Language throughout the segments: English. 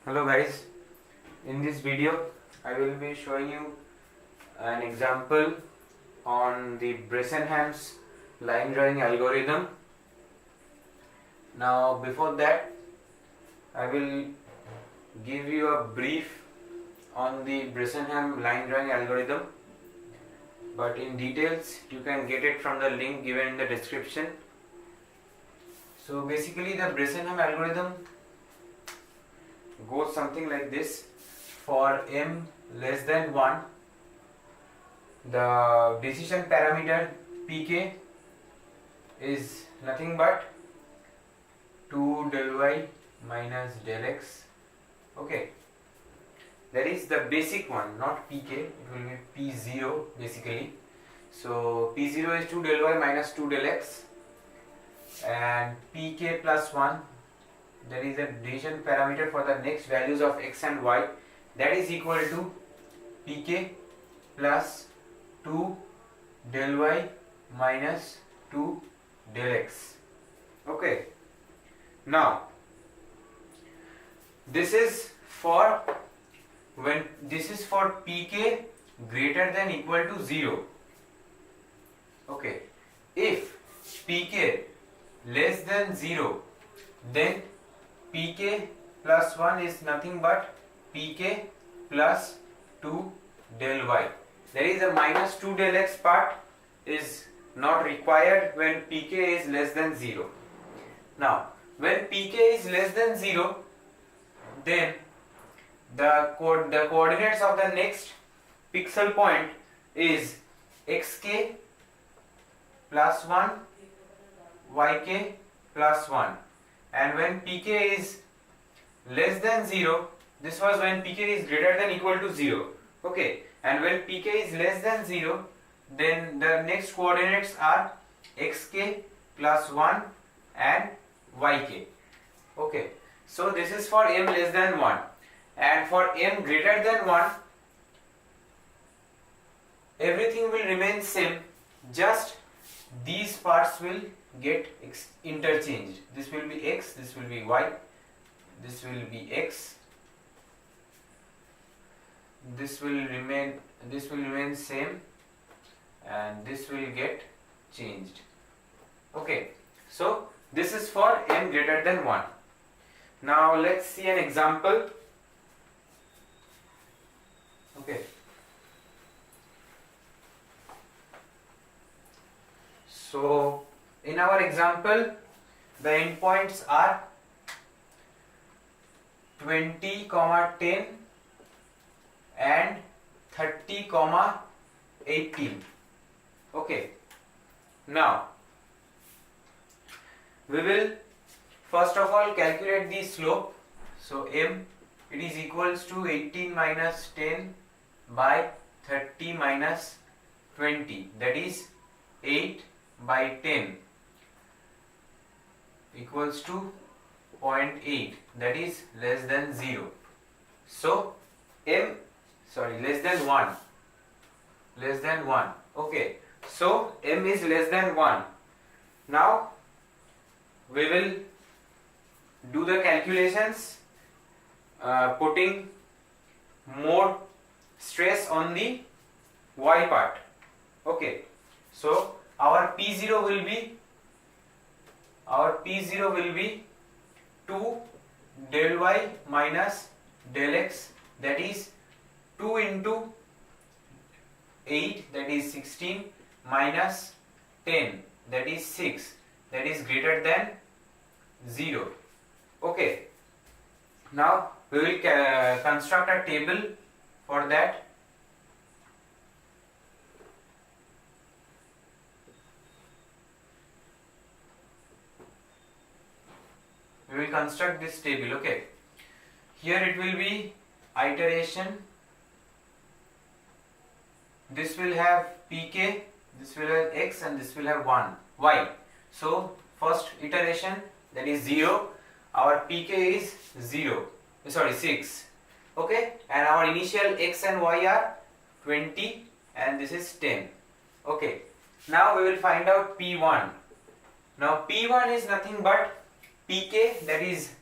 Hello guys, in this video I will be showing you an example on the BRESENHAM'S line drawing algorithm. Now before that I will give you a brief on the BRESENHAM line drawing algorithm, but in details you can get it from the link given in the description. So basically the BRESENHAM algorithm goes something like this. For m less than 1, the decision parameter pk is nothing but 2 del y minus del x. Okay, that is the basic one, not pk, it will be p0 basically. So p0 is 2 del y minus 2 del x, and pk plus 1, that is the decision parameter for the next values of x and y, that is equal to pk plus 2 del y minus 2 del x. Okay, now this is for pk greater than equal to 0. Okay, if pk less than 0, then pk plus 1 is nothing but pk plus 2 del y. There is a minus 2 del x part is not required when pk is less than 0. Now when pk is less than 0, then the coordinates of the next pixel point is xk plus 1, yk plus 1. And when pk is less than 0, this was when pk is greater than equal to 0. Okay, and when pk is less than 0, then the next coordinates are xk plus 1 and yk. Okay, so this is for m less than 1, and for m greater than 1 everything will remain same, just these parts will get interchanged. This will be x, this will be y, this will be x, this will remain same, and this will get changed. Okay, so this is for m greater than 1. Now let's see an example. Okay, so in our example the endpoints are 20, 10 and 30, 18. Okay, now we will first of all calculate the slope. So m, it is equals to 18 minus 10 by 30 minus 20, that is 8 by 10 equals to 0.8, that is less than 0. So less than 1. Okay, so m is less than 1. Now we will do the calculations, putting more stress on the y part. Okay, so our p0 will be 2 del y minus del x, that is 2 into 8, that is 16, minus 10, that is 6, that is greater than 0. Okay, now we will construct a table for that. We will construct this table. Okay, here it will be iteration. This will have pk, this will have x, and this will have y. So first iteration, that is 0, our pk is 6. Okay, and our initial x and y are 20 and this is 10. Okay, now we will find out p1. Now P1 is nothing but Pk, that is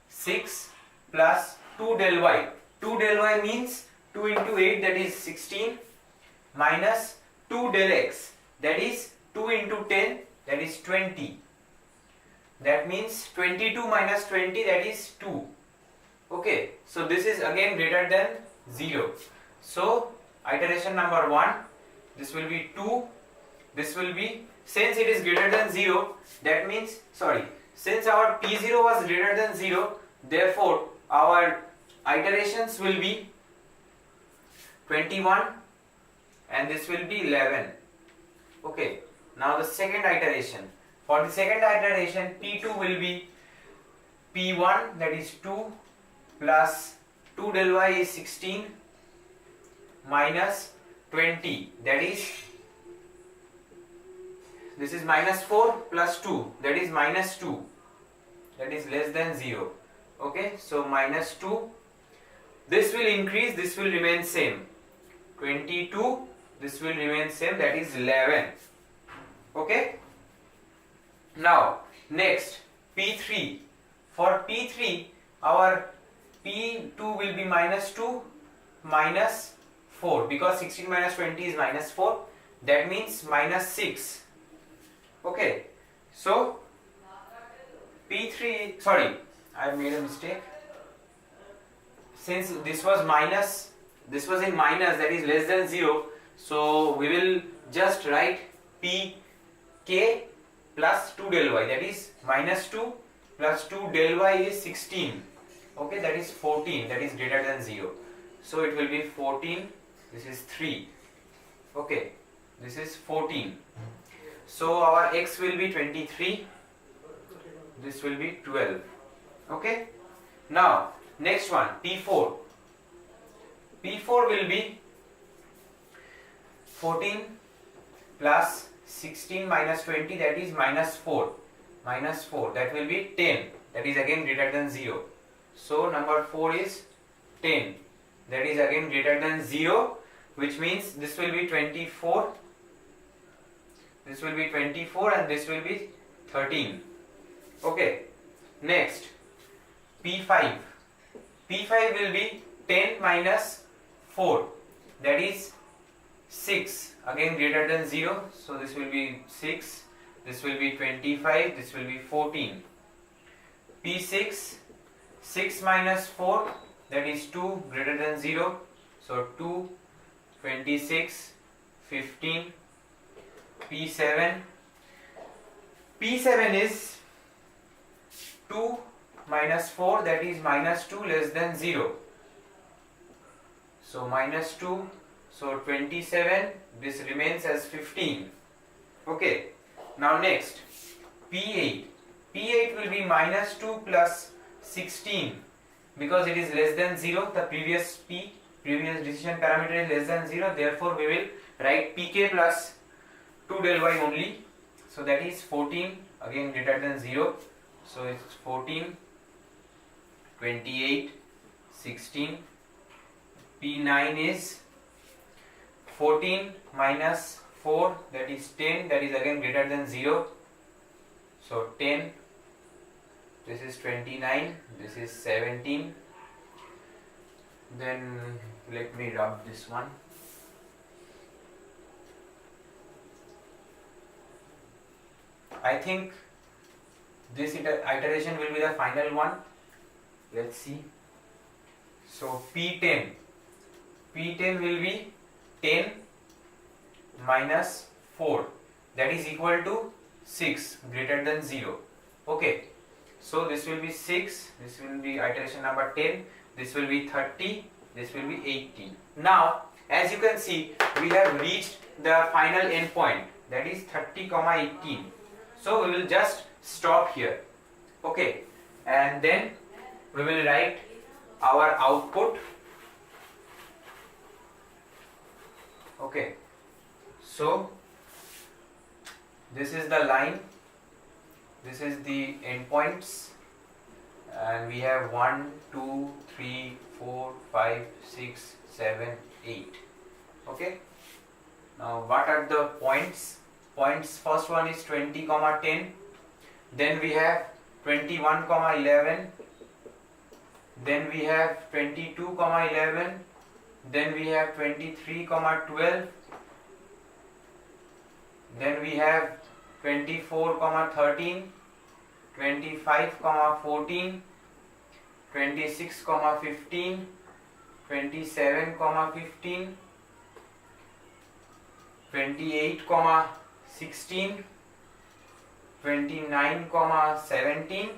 6 plus 2 del y. 2 del y means 2 into 8, that is 16, minus 2 del x, that is 2 into 10, that is 20. That means 22 minus 20, that is 2. Okay, so this is again greater than 0. So iteration number 1, this will be 2, this will be, since it is greater than 0, that means, since our P0 was greater than 0, therefore our iterations will be 21 and this will be 11. Okay, now the second iteration. For the second iteration, P2 will be P1, that is 2, plus 2 del y is 16, minus 20, that is, this is minus 4 plus 2, that is minus 2, that is less than 0. Okay, so minus 2, this will increase, this will remain same. 22, this will remain same, that is 11. Okay. Now next P3. For P3, our P2 will be minus 2 minus 4, because 16 minus 20 is minus 4, that means minus 6. Okay, so P3, I made a mistake. Since this was minus, this was in minus, that is less than 0, so we will just write Pk plus 2 del y, that is minus 2 plus 2 del y is 16. Okay, that is 14, that is greater than 0. So it will be 14, this is 3. Okay, this is 14. So our x will be 23, this will be 12. Okay, now next one, P4. P4 will be 14 plus 16 minus 20, that is minus 4. Minus 4, that will be 10, that is again greater than 0. So number 4 is 10, that is again greater than 0, which means this will be 24, this will be 24 and this will be 13. Okay, next P5. P5 will be 10 minus 4, that is 6, again greater than 0, so this will be 6, this will be 25, this will be 14. P6, 6 minus 4, that is 2, greater than 0, so 2, 26, 15. P7, P7 is 2 minus 4, that is minus 2 less than 0, so minus 2, so 27, this remains as 15. Okay, now next P8. P8 will be minus 2 plus 16, because it is less than 0, the previous decision parameter is less than 0, therefore we will write Pk plus 2 del y only, so that is 14, again greater than 0, so it's 14, 28, 16. P9 is 14 minus 4, that is 10, that is again greater than 0, so 10, this is 29, this is 17. Then let me rub this one. I think this iteration will be the final one. Let's see. So P10 will be 10 minus 4, that is equal to 6, greater than 0. Okay, so this will be 6, this will be iteration number 10, this will be 30, this will be 18. Now as you can see, we have reached the final endpoint, that is 30, 18. So we will just stop here. Okay, and then we will write our output. Okay, so this is the line, this is the endpoints, and we have 1, 2, 3, 4, 5, 6, 7, 8. Okay, now what are the points? First one is 20, 10, then we have 21, 11, then we have 22, 11, then we have 23, 12, then we have 24, 13, 25, 14, 26, 15, 27, 15, 28, 16, 29, 17,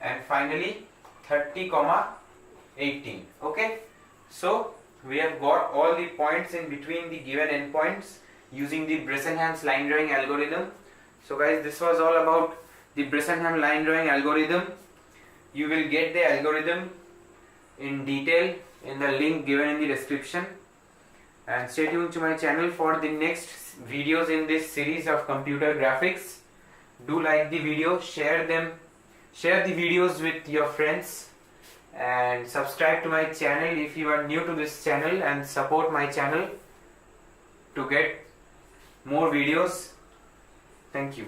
and finally 30, 18. Okay, so we have got all the points in between the given endpoints using the BRESENHAM'S line drawing algorithm. So guys, this was all about the BRESENHAM line drawing algorithm. You will get the algorithm in detail in the link given in the description, and stay tuned to my channel for the next videos in this series of computer graphics. Do like the video, share the videos with your friends, and subscribe to my channel if you are new to this channel, and support my channel to get more videos. Thank you.